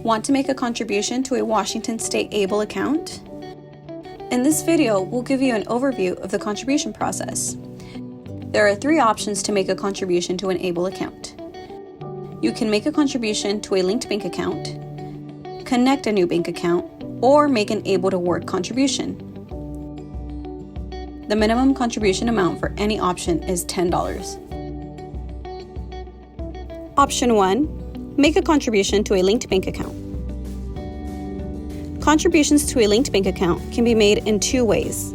Want to make a contribution to a Washington State ABLE account? In this video, we'll give you an overview of the contribution process. There are 3 options to make a contribution to an ABLE account. You can make a contribution to a linked bank account, connect a new bank account, or make an Able to Work contribution. The minimum contribution amount for any option is $10. Option 1. Make a contribution to a linked bank account. Contributions to a linked bank account can be made in 2 ways: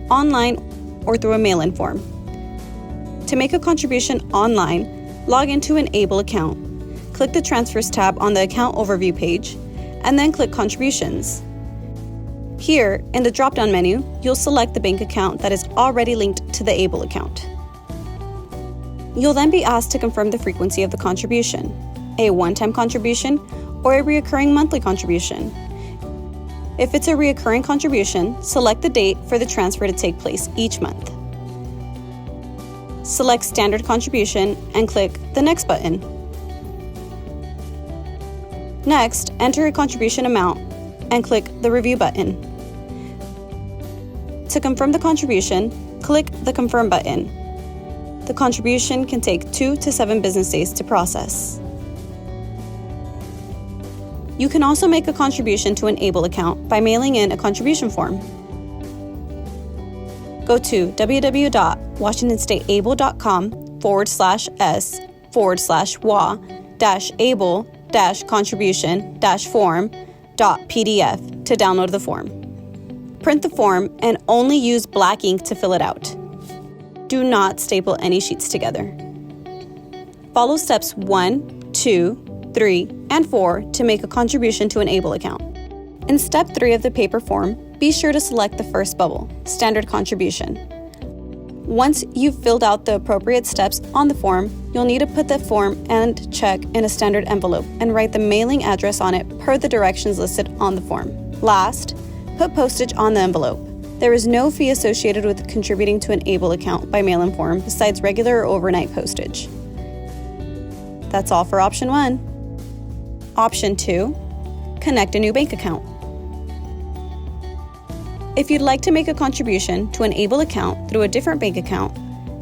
online or through a mail-in form. To make a contribution online, log into an ABLE account, click the Transfers tab on the Account Overview page, and then click Contributions. Here, in the drop-down menu, you'll select the bank account that is already linked to the ABLE account. You'll then be asked to confirm the frequency of the contribution, a one-time contribution or a recurring monthly contribution. If it's a recurring contribution, select the date for the transfer to take place each month. Select Standard Contribution and click the Next button. Next, enter a contribution amount and click the Review button. To confirm the contribution, click the Confirm button. The contribution can take 2 to 7 business days to process. You can also make a contribution to an ABLE account by mailing in a contribution form. Go to www.washingtonstate.able.com/s/able-contribution-form.pdf to download the form. Print the form and only use black ink to fill it out. Do not staple any sheets together. Follow steps 1, 2, 3, and 4 to make a contribution to an ABLE account. In step 3 of the paper form, be sure to select the first bubble, Standard Contribution. Once you've filled out the appropriate steps on the form, you'll need to put the form and check in a standard envelope and write the mailing address on it per the directions listed on the form. Last, put postage on the envelope. There is no fee associated with contributing to an ABLE account by mail-in form besides regular or overnight postage. That's all for option 1. Option 2. Connect a new bank account. If you'd like to make a contribution to an ABLE account through a different bank account,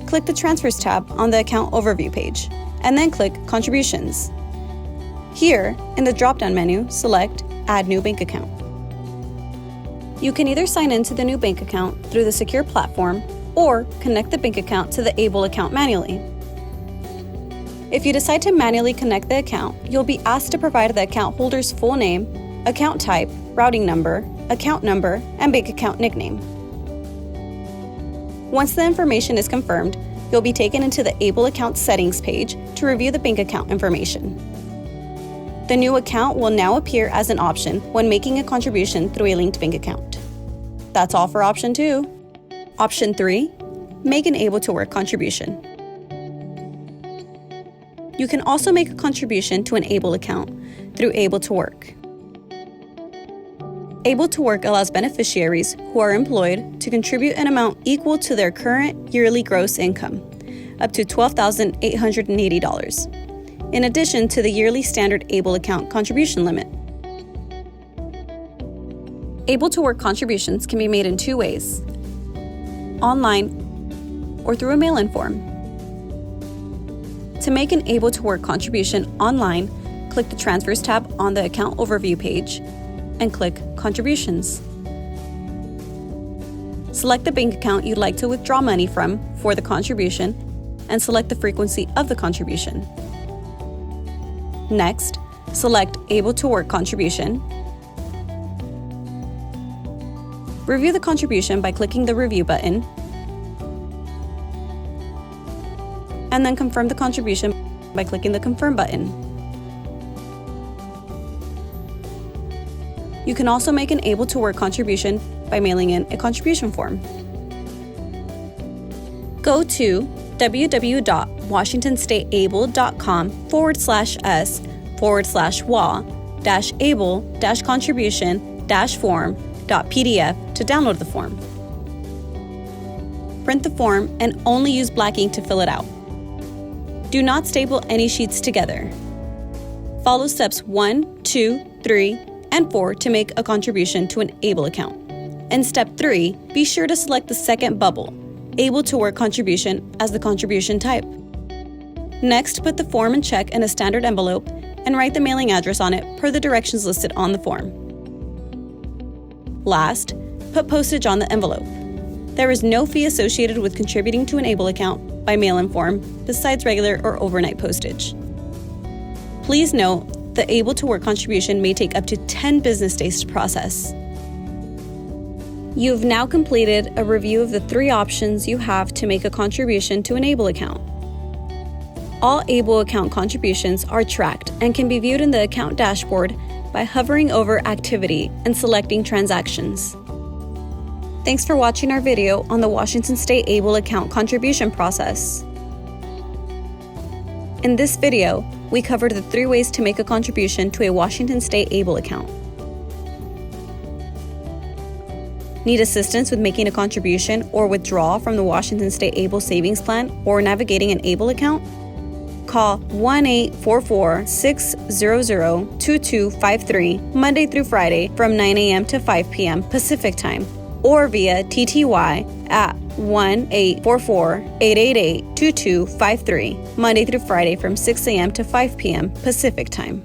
click the Transfers tab on the Account Overview page, and then click Contributions. Here, in the drop-down menu, select Add New Bank Account. You can either sign into the new bank account through the secure platform or connect the bank account to the ABLE account manually. If you decide to manually connect the account, you'll be asked to provide the account holder's full name, account type, routing number, and bank account nickname. Once the information is confirmed, you'll be taken into the ABLE account settings page to review the bank account information. The new account will now appear as an option when making a contribution through a linked bank account. That's all for option 2. Option 3. Make an Able to Work contribution. You can also make a contribution to an ABLE account through Able to Work. Able to Work allows beneficiaries who are employed to contribute an amount equal to their current yearly gross income, up to $12,880, in addition to the yearly standard ABLE account contribution limit. Able to Work contributions can be made in 2 ways: online or through a mail-in form. To make an Able to Work contribution online, click the Transfers tab on the Account Overview page and click Contributions. Select the bank account you'd like to withdraw money from for the contribution and select the frequency of the contribution. Next, select Able to Work contribution. Review the contribution by clicking the Review button, and then confirm the contribution by clicking the Confirm button. You can also make an Able to Work contribution by mailing in a contribution form. Go to www.washingtonstate.able.com/s/able-contribution-form.pdf to download the form. Print the form and only use black ink to fill it out. Do not staple any sheets together. Follow steps 1, 2, 3, and 4 to make a contribution to an ABLE account. In step 3, be sure to select the second bubble, Able to Work Contribution, as the contribution type. Next, put the form and check in a standard envelope and write the mailing address on it per the directions listed on the form. Last, put postage on the envelope. There is no fee associated with contributing to an ABLE account by mail-in form besides regular or overnight postage. Please note, the Able to Work contribution may take up to 10 business days to process. You've now completed a review of the 3 options you have to make a contribution to an ABLE account. All ABLE account contributions are tracked and can be viewed in the account dashboard by hovering over Activity and selecting Transactions. Thanks for watching our video on the Washington State ABLE account contribution process. In this video, we covered the 3 ways to make a contribution to a Washington State ABLE account. Need assistance with making a contribution or withdrawal from the Washington State ABLE Savings Plan or navigating an ABLE account? Call 1-844-600-2253 Monday through Friday from 9 a.m. to 5 p.m. Pacific Time, or via TTY at 1-844-888-2253 Monday through Friday from 6 a.m. to 5 p.m. Pacific Time.